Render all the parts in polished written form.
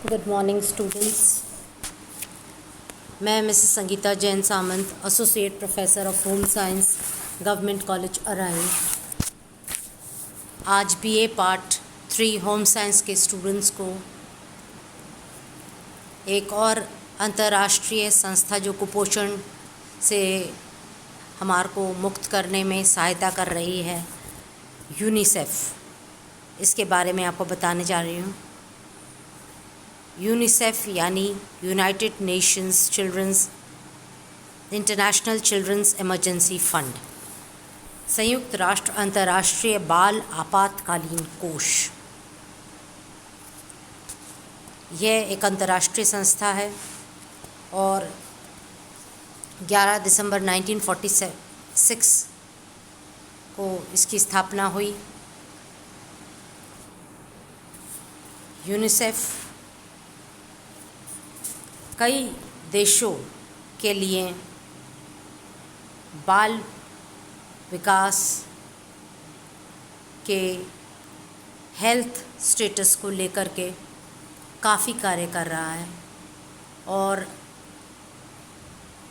Good morning students. मैं Mrs Sangeeta Jain Samant, associate professor of home science, government college Arai. आज BA part 3 home science के students को एक और अंतर्राष्ट्रीय संस्था जो कुपोषण से हमारे को मुक्त करने में सहायता कर रही है, यूनिसेफ, इसके बारे में आपको बताने जा रही हूँ। यूनिसेफ यानी United Nations children's international children's emergency fund, संयुक्त राष्ट्र अंतर्राष्ट्रीय बाल आपातकालीन कोष। यह एक अंतर्राष्ट्रीय संस्था है और 11 दिसंबर 1946 को इसकी स्थापना हुई। यूनिसेफ कई देशों के लिए बाल विकास के हेल्थ स्टेटस को लेकर के काफ़ी कार्य कर रहा है और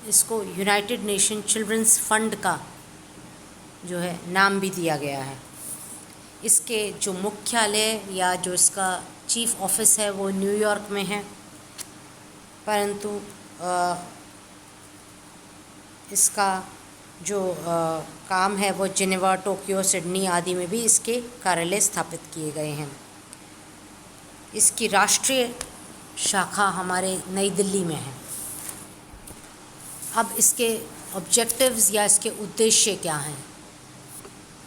इसको यूनाइटेड नेशन चिल्ड्रंस फंड का जो है नाम भी दिया गया है। इसके जो मुख्यालय या जो इसका चीफ ऑफिस है वो न्यूयॉर्क में है, परंतु इसका जो काम है वो जिनेवा, टोक्यो, सिडनी आदि में भी इसके कार्यालय स्थापित किए गए हैं। इसकी राष्ट्रीय शाखा हमारे नई दिल्ली में है। अब इसके ऑब्जेक्टिव्स या इसके उद्देश्य क्या हैं?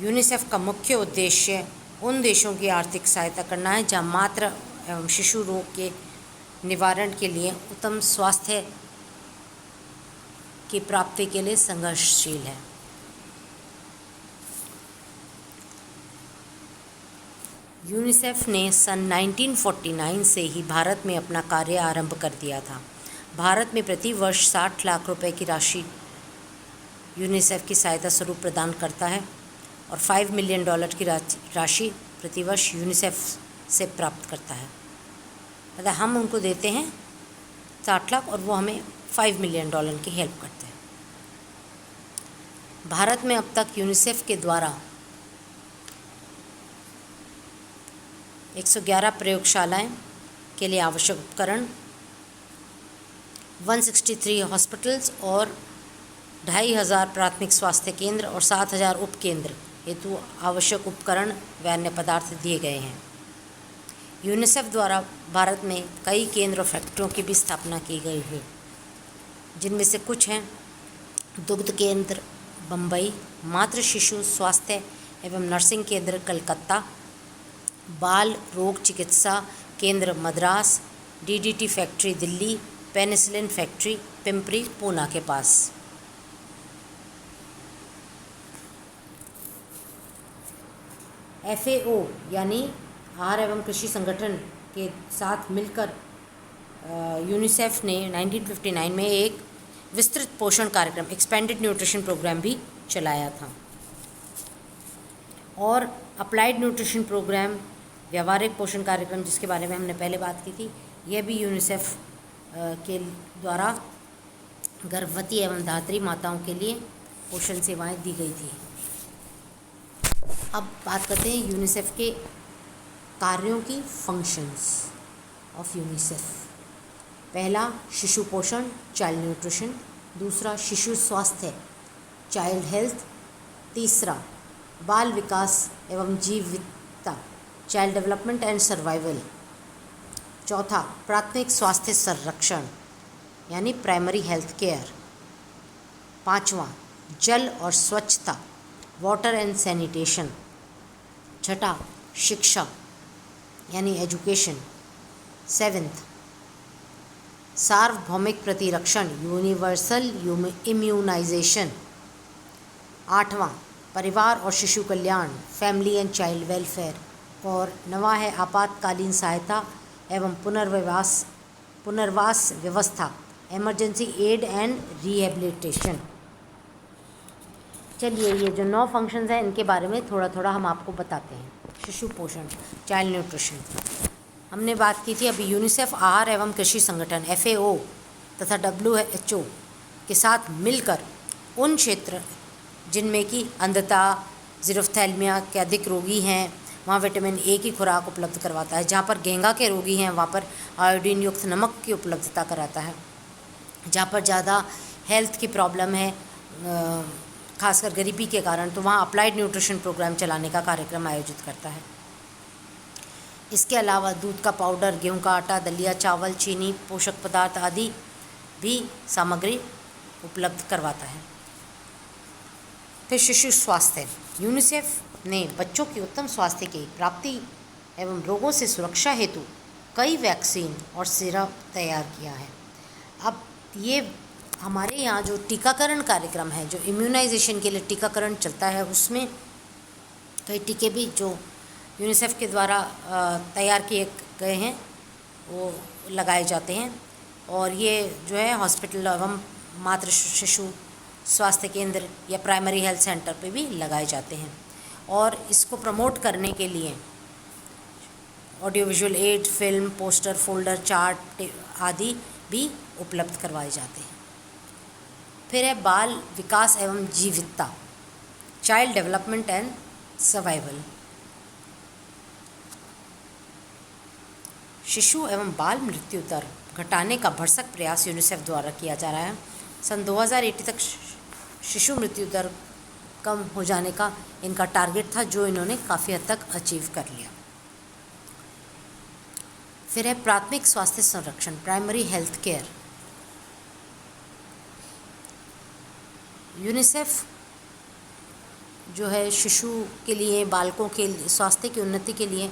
यूनिसेफ का मुख्य उद्देश्य उन देशों की आर्थिक सहायता करना है जहाँ मातृ एवं शिशु रोग के निवारण के लिए उत्तम स्वास्थ्य की प्राप्ति के लिए संघर्षशील है। यूनिसेफ ने सन 1949 से ही भारत में अपना कार्य आरंभ कर दिया था। भारत में प्रति वर्ष 60 लाख रुपए की राशि यूनिसेफ की सहायता स्वरूप प्रदान करता है और $5 मिलियन की राशि प्रतिवर्ष यूनिसेफ से प्राप्त करता है। मतलब हम उनको देते हैं 60 लाख और वो हमें $5 मिलियन की हेल्प करते हैं। भारत में अब तक यूनिसेफ के द्वारा 111 प्रयोगशालाएं के लिए आवश्यक उपकरण, 163 हॉस्पिटल्स और 2500 प्राथमिक स्वास्थ्य केंद्र और 7000 उपकेंद्र हेतु आवश्यक उपकरण व अन्य पदार्थ दिए गए हैं। यूनिसेफ द्वारा भारत में कई केंद्र और फैक्ट्रियों की भी स्थापना की गई है, जिनमें से कुछ हैं दुग्ध केंद्र बम्बई, मातृ शिशु स्वास्थ्य एवं नर्सिंग केंद्र कलकत्ता, बाल रोग चिकित्सा केंद्र Madras, DDT factory Delhi, penicillin factory Pimpri Poona के पास। FAO यानी आहार एवं कृषि संगठन के साथ मिलकर यूनिसेफ ने 1959 में एक विस्तृत पोषण कार्यक्रम एक्सपेंडेड न्यूट्रिशन प्रोग्राम भी चलाया था और अप्लाइड न्यूट्रिशन प्रोग्राम व्यावहारिक पोषण कार्यक्रम, जिसके बारे में हमने पहले बात की थी, यह भी यूनिसेफ के द्वारा गर्भवती एवं धात्री माताओं के लिए पोषण सेवाएं दी गई थी। अब बात करते हैं यूनिसेफ के कार्यों की, फंक्शंस ऑफ यूनिसेफ। पहला शिशु पोषण चाइल्ड न्यूट्रिशन, दूसरा शिशु स्वास्थ्य चाइल्ड हेल्थ, तीसरा बाल विकास एवं जीवितता चाइल्ड डेवलपमेंट एंड सर्वाइवल, चौथा प्राथमिक स्वास्थ्य संरक्षण यानी प्राइमरी हेल्थ केयर, पांचवा जल और स्वच्छता वाटर एंड सैनिटेशन, छठा शिक्षा यानी एजुकेशन, सेवेंथ सार्वभौमिक प्रतिरक्षण यूनिवर्सल इम्यूनाइजेशन, आठवां परिवार और शिशु कल्याण फैमिली एंड चाइल्ड वेलफेयर, और नवा है आपातकालीन सहायता एवं पुनर्वास व्यवस्था इमरजेंसी एड एंड रिहेबिलिटेशन। चलिए, ये जो 9 फंक्शंस हैं इनके बारे में थोड़ा थोड़ा हम आपको बताते हैं। शिशु पोषण चाइल्ड न्यूट्रिशन, हमने बात की थी अभी यूनिसेफ आहार एवं कृषि संगठन FAO तथा WHO के साथ मिलकर उन क्षेत्र जिनमें कि अंधता, ज़ीरोफ्थैल्मिया के अधिक रोगी हैं, वहाँ विटामिन A की खुराक उपलब्ध करवाता है। जहाँ पर घेंघा के रोगी हैं वहाँ पर आयोडीन युक्त नमक की उपलब्धता कराता है। जहाँ पर ज़्यादा हेल्थ की प्रॉब्लम है, खासकर गरीबी के कारण, तो वहाँ अप्लाइड न्यूट्रिशन प्रोग्राम चलाने का कार्यक्रम आयोजित करता है। इसके अलावा दूध का पाउडर, गेहूं का आटा, दलिया, चावल, चीनी, पोषक पदार्थ आदि भी सामग्री उपलब्ध करवाता है। फिर शिशु स्वास्थ्य, यूनिसेफ ने बच्चों की उत्तम स्वास्थ्य की प्राप्ति एवं रोगों से सुरक्षा हेतु कई वैक्सीन और सिरप तैयार किया है। अब ये हमारे यहाँ जो टीकाकरण कार्यक्रम है, जो इम्यूनाइजेशन के लिए टीकाकरण चलता है, उसमें कई टीके भी जो यूनिसेफ के द्वारा तैयार किए गए हैं वो लगाए जाते हैं। और ये जो है हॉस्पिटल एवं मातृ शिशु स्वास्थ्य केंद्र या प्राइमरी हेल्थ सेंटर पे भी लगाए जाते हैं। और इसको प्रमोट करने के लिए audio visual add, film, poster, folder, chart आदि भी उपलब्ध करवाए जाते हैं। फिर है बाल विकास एवं जीवितता, चाइल्ड डेवलपमेंट एंड सर्वाइवल। शिशु एवं बाल मृत्यु दर घटाने का भरसक प्रयास यूनिसेफ द्वारा किया जा रहा है। सन 2080 तक शिशु मृत्यु दर कम हो जाने का इनका टारगेट था, जो इन्होंने काफ़ी हद तक अचीव कर लिया। फिर है प्राथमिक स्वास्थ्य संरक्षण, प्राइमरी हेल्थ केयर। यूनिसेफ जो है शिशु के लिए, बालकों के स्वास्थ्य की उन्नति के लिए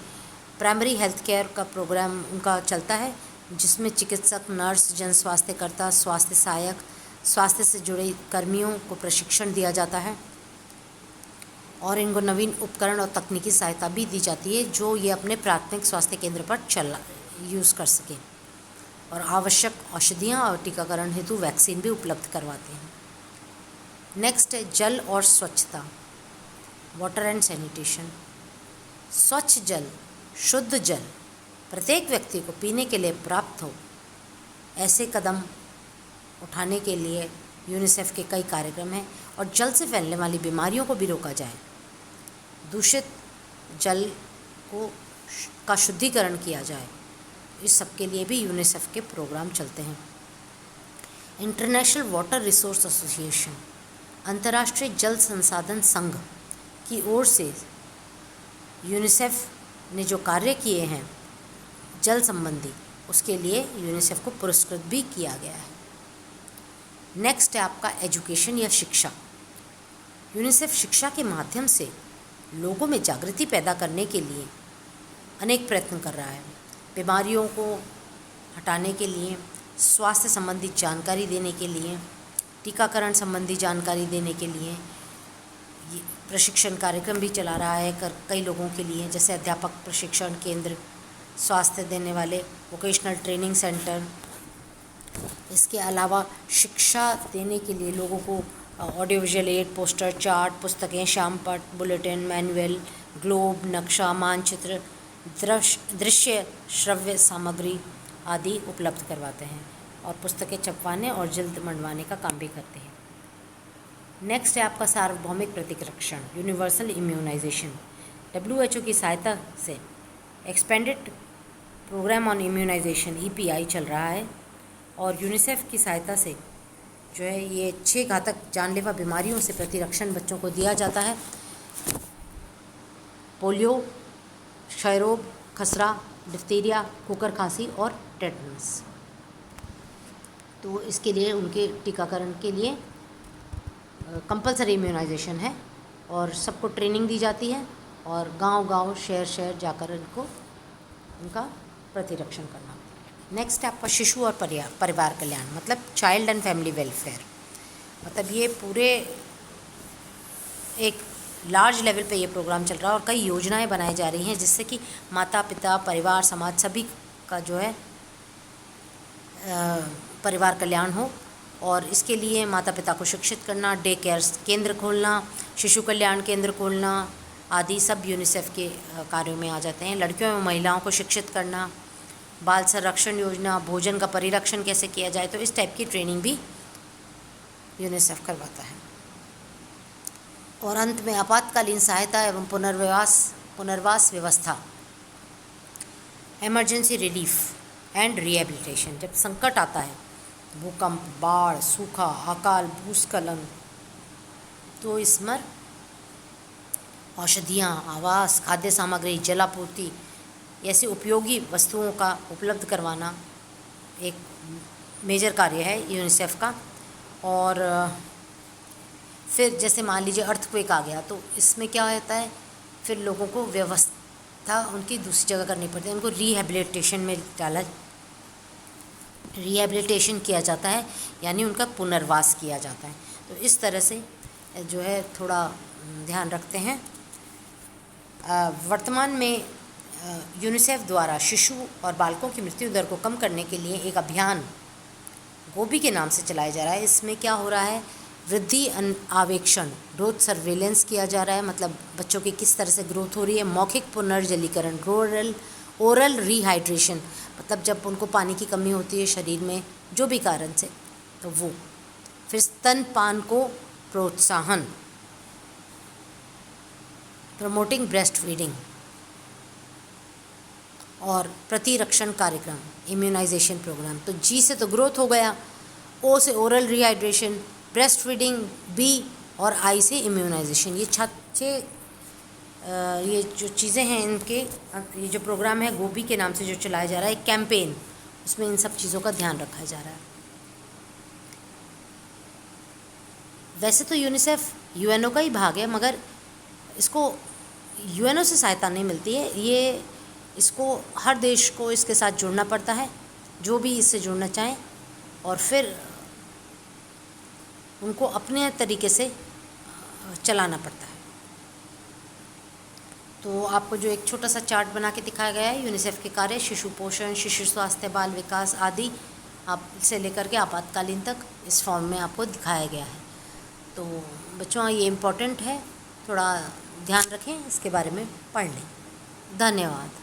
प्राइमरी हेल्थ केयर का प्रोग्राम उनका चलता है, जिसमें चिकित्सक, नर्स, जन स्वास्थ्यकर्ता, स्वास्थ्य सहायक, स्वास्थ्य से जुड़े कर्मियों को प्रशिक्षण दिया जाता है और इनको नवीन उपकरण और तकनीकी सहायता भी दी जाती है, जो ये अपने प्राथमिक स्वास्थ्य केंद्र पर यूज़ कर सकें। और आवश्यक औषधियाँ और टीकाकरण हेतु वैक्सीन भी उपलब्ध करवाते हैं। नेक्स्ट है जल और स्वच्छता, वाटर एंड सैनिटेशन। स्वच्छ जल, शुद्ध जल प्रत्येक व्यक्ति को पीने के लिए प्राप्त हो, ऐसे कदम उठाने के लिए यूनिसेफ के कई कार्यक्रम हैं। और जल से फैलने वाली बीमारियों को भी रोका जाए, दूषित जल का शुद्धिकरण किया जाए, इस सब के लिए भी यूनिसेफ के प्रोग्राम चलते हैं। इंटरनेशनल वाटर रिसोर्स एसोसिएशन, अंतर्राष्ट्रीय जल संसाधन संघ की ओर से यूनिसेफ ने जो कार्य किए हैं जल संबंधी, उसके लिए यूनिसेफ को पुरस्कृत भी किया गया है। नेक्स्ट है आपका एजुकेशन या शिक्षा। यूनिसेफ शिक्षा के माध्यम से लोगों में जागृति पैदा करने के लिए अनेक प्रयत्न कर रहा है। बीमारियों को हटाने के लिए, स्वास्थ्य संबंधी जानकारी देने के लिए, टीकाकरण संबंधी जानकारी देने के लिए प्रशिक्षण कार्यक्रम भी चला रहा है कई लोगों के लिए, जैसे अध्यापक प्रशिक्षण केंद्र, स्वास्थ्य देने वाले वोकेशनल ट्रेनिंग सेंटर। इसके अलावा शिक्षा देने के लिए लोगों को audio visual add, poster, chart, पुस्तकें, श्यामपट्ट, बुलेटिन, मैनुअल, ग्लोब, नक्शा, मानचित्र, दृश्य श्रव्य सामग्री आदि उपलब्ध करवाते हैं और पुस्तकें छपवाने और जल्द मंडवाने का काम भी करते हैं। नेक्स्ट है आपका सार्वभौमिक प्रतिरक्षण, यूनिवर्सल इम्यूनाइजेशन। WHO की सहायता से expanded programme on immunisation EPI चल रहा है और यूनिसेफ की सहायता से जो है ये 6 घातक जानलेवा बीमारियों से प्रतिरक्षण बच्चों को दिया जाता है। पोलियो, क्षय रोग, खसरा, डिप्थीरिया, कुकर खांसी और टेटनस। तो इसके लिए उनके टीकाकरण के लिए कंपलसरी इम्यूनाइजेशन है और सबको ट्रेनिंग दी जाती है और गांव-गांव, शहर-शहर जाकर इनको उनका प्रतिरक्षण करना। नेक्स्ट है आपका शिशु और परिवार कल्याण, मतलब चाइल्ड एंड फैमिली वेलफेयर। मतलब ये पूरे एक लार्ज लेवल पे ये प्रोग्राम चल रहा है और कई योजनाएं बनाई जा रही हैं, जिससे कि माता पिता, परिवार, समाज सभी का जो है परिवार कल्याण हो। और इसके लिए माता पिता को शिक्षित करना, डे केयर केंद्र खोलना, शिशु कल्याण केंद्र खोलना आदि सब यूनिसेफ के कार्यों में आ जाते हैं। लड़कियों एवं महिलाओं को शिक्षित करना, बाल संरक्षण योजना, भोजन का परिरक्षण कैसे किया जाए, तो इस टाइप की ट्रेनिंग भी यूनिसेफ करवाता है। और अंत में आपातकालीन सहायता एवं पुनर्वास व्यवस्था, इमरजेंसी रिलीफ एंड रिहेबिलिटेशन। जब संकट आता है, भूकंप, बाढ़, सूखा, अकाल, भूस्खलन, तो इसमें औषधियाँ, आवास, खाद्य सामग्री, जलापूर्ति ऐसी उपयोगी वस्तुओं का उपलब्ध करवाना एक मेजर कार्य है यूनिसेफ का। और फिर जैसे मान लीजिए अर्थक्वेक आ गया, तो इसमें क्या होता है, फिर लोगों को व्यवस्था उनकी दूसरी जगह करनी पड़ती है, उनको रिहेबिलिटेशन किया जाता है, यानी उनका पुनर्वास किया जाता है। तो इस तरह से जो है थोड़ा ध्यान रखते हैं। वर्तमान में यूनिसेफ द्वारा शिशु और बालकों की मृत्यु दर को कम करने के लिए एक अभियान गोभी के नाम से चलाया जा रहा है। इसमें क्या हो रहा है, वृद्धि आवेक्षण, ग्रोथ सर्वेलेंस किया जा रहा है, मतलब बच्चों की किस तरह से ग्रोथ हो रही है। मौखिक पुनर्जलीकरण, ओरल रिहाइड्रेशन, मतलब जब उनको पानी की कमी होती है शरीर में जो भी कारण से, तो वो। फिर स्तनपान को प्रोत्साहन, प्रमोटिंग ब्रेस्ट फीडिंग, और प्रतिरक्षण कार्यक्रम, इम्यूनाइजेशन प्रोग्राम। तो जी से तो ग्रोथ हो गया, ओ से oral rehydration, breast feeding, B और आई से इम्यूनाइजेशन। ये जो चीज़ें हैं इनके, ये जो प्रोग्राम है गोभी के नाम से जो चलाया जा रहा है, कैंपेन, उसमें इन सब चीज़ों का ध्यान रखा जा रहा है। वैसे तो यूनिसेफ यूएनओ का ही भाग है, मगर इसको यूएनओ से सहायता नहीं मिलती है, इसको हर देश को इसके साथ जुड़ना पड़ता है, जो भी इससे जुड़ना चाहें, और फिर उनको अपने तरीके से चलाना पड़ता है। तो आपको जो एक छोटा सा चार्ट बना के दिखाया गया है यूनिसेफ के कार्य, शिशु पोषण, शिशु स्वास्थ्य, बाल विकास आदि आप से लेकर के आपातकालीन तक इस फॉर्म में आपको दिखाया गया है। तो बच्चों ये इम्पोर्टेंट है, थोड़ा ध्यान रखें, इसके बारे में पढ़ लें। धन्यवाद।